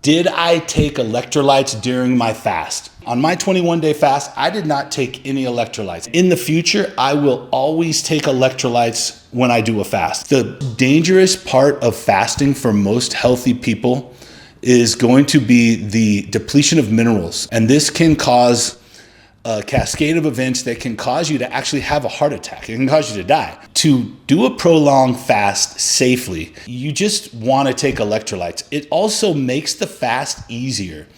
Did I take electrolytes during my fast? On my 21-day fast, I did not take any electrolytes. In the future, I will always take electrolytes when I do a fast. The dangerous part of fasting for most healthy people is going to be the depletion of minerals. And this can cause a cascade of events that can cause you to actually have a heart attack. It can cause you to die. To do a prolonged fast safely, you just want to take electrolytes. It also makes the fast easier.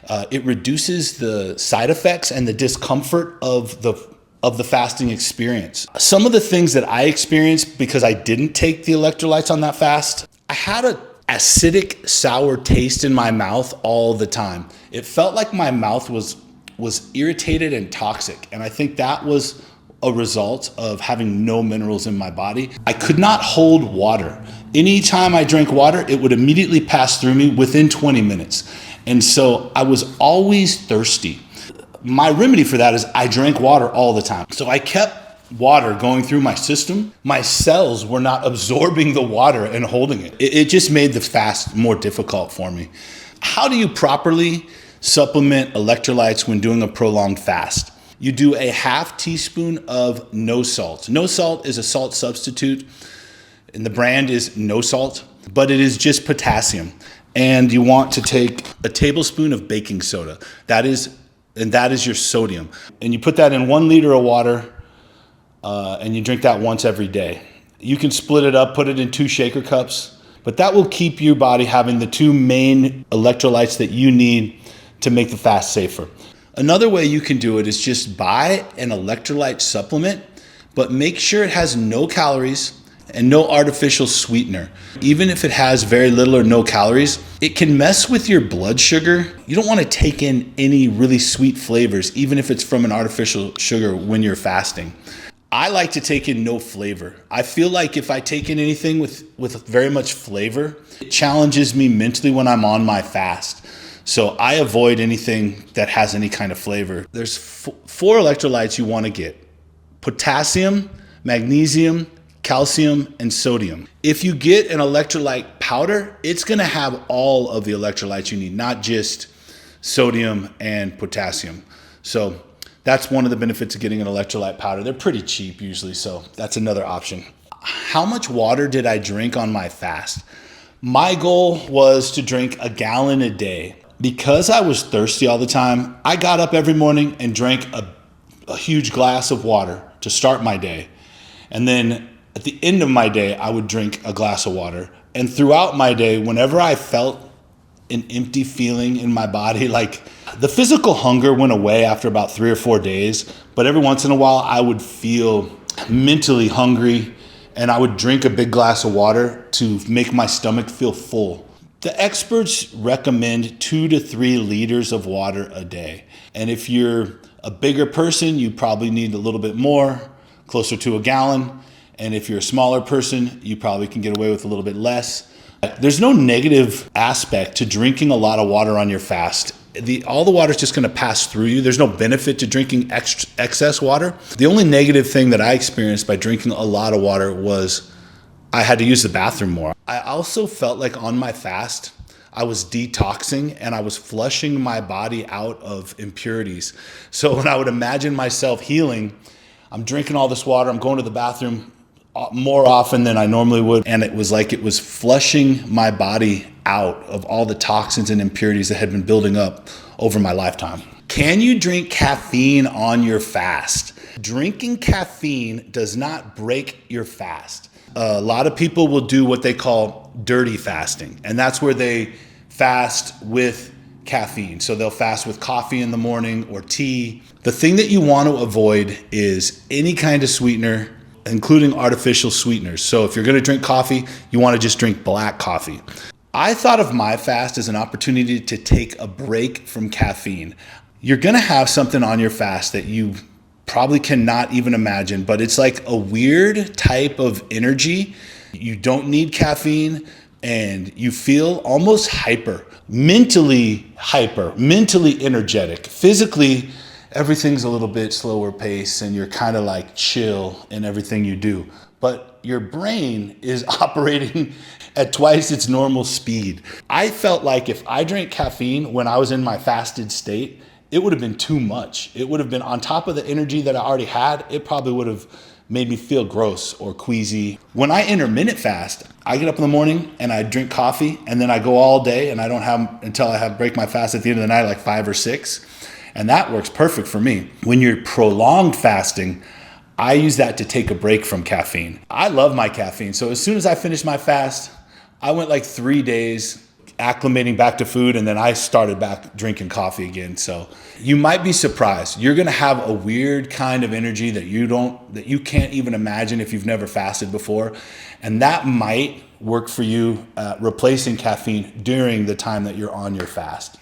It reduces the side effects and the discomfort of the fasting experience. Some of the things that I experienced because I didn't take the electrolytes on that fast, I had an acidic, sour taste in my mouth all the time. It felt like my mouth was irritated and toxic. And I think that was a result of having no minerals in my body. I could not hold water. Anytime I drank water, it would immediately pass through me within 20 minutes. And so I was always thirsty. My remedy for that is I drank water all the time. So I kept water going through my system. My cells were not absorbing the water and holding it. It just made the fast more difficult for me. How do you properly supplement electrolytes when doing a prolonged fast? You do a half teaspoon of no salt. No salt is a salt substitute, and the brand is No Salt, but it is just potassium. And you want to take a tablespoon of baking soda. That is your sodium. And you put that in 1 liter of water, and you drink that once every day. You can split it up, put it in 2 shaker cups, but that will keep your body having the 2 main electrolytes that you need to make the fast safer. Another way you can do it is just buy an electrolyte supplement, but make sure it has no calories and no artificial sweetener. Even if it has very little or no calories, it can mess with your blood sugar. You don't want to take in any really sweet flavors, even if it's from an artificial sugar when you're fasting. I like to take in no flavor. I feel like if I take in anything with very much flavor, it challenges me mentally when I'm on my fast. So I avoid anything that has any kind of flavor. There's 4 electrolytes you want to get: potassium, magnesium, calcium, and sodium. If you get an electrolyte powder, it's going to have all of the electrolytes you need, not just sodium and potassium. So that's one of the benefits of getting an electrolyte powder. They're pretty cheap usually, so that's another option. How much water did I drink on my fast? My goal was to drink 1 gallon a day. Because I was thirsty all the time, I got up every morning and drank a huge glass of water to start my day. And then at the end of my day, I would drink a glass of water. And throughout my day, whenever I felt an empty feeling in my body, like the physical hunger went away after about 3 or 4 days, but every once in a while I would feel mentally hungry and I would drink a big glass of water to make my stomach feel full. The experts recommend 2 to 3 liters of water a day. And if you're a bigger person, you probably need a little bit more, closer to 1 gallon. And if you're a smaller person, you probably can get away with a little bit less. There's no negative aspect to drinking a lot of water on your fast. All the water is just going to pass through you. There's no benefit to drinking excess water. The only negative thing that I experienced by drinking a lot of water was I had to use the bathroom more. I also felt like on my fast, I was detoxing and I was flushing my body out of impurities. So when I would imagine myself healing, I'm drinking all this water, I'm going to the bathroom more often than I normally would. And it was like it was flushing my body out of all the toxins and impurities that had been building up over my lifetime. Can you drink caffeine on your fast? Drinking caffeine does not break your fast. A lot of people will do what they call dirty fasting, and that's where they fast with caffeine. So they'll fast with coffee in the morning or tea. The thing that you want to avoid is any kind of sweetener, including artificial sweeteners. So if you're going to drink coffee, you want to just drink black coffee. I thought of my fast as an opportunity to take a break from caffeine. You're going to have something on your fast that you probably cannot even imagine, but it's like a weird type of energy. You don't need caffeine and you feel almost mentally energetic. Physically, everything's a little bit slower pace and you're kind of like chill in everything you do. But your brain is operating at twice its normal speed. I felt like if I drank caffeine when I was in my fasted state, it would have been too much. It would have been on top of the energy that I already had. It probably would have made me feel gross or queasy. When I intermittent fast, I get up in the morning and I drink coffee, and then I go all day and I don't have until I break my fast at the end of the night, like 5 or 6. And that works perfect for me. When you're prolonged fasting, I use that to take a break from caffeine. I love my caffeine. So as soon as I finished my fast, I went like 3 days acclimating back to food, and then I started back drinking coffee again. So you might be surprised. You're gonna have a weird kind of energy that you can't even imagine if you've never fasted before. And that might work for you, replacing caffeine during the time that you're on your fast.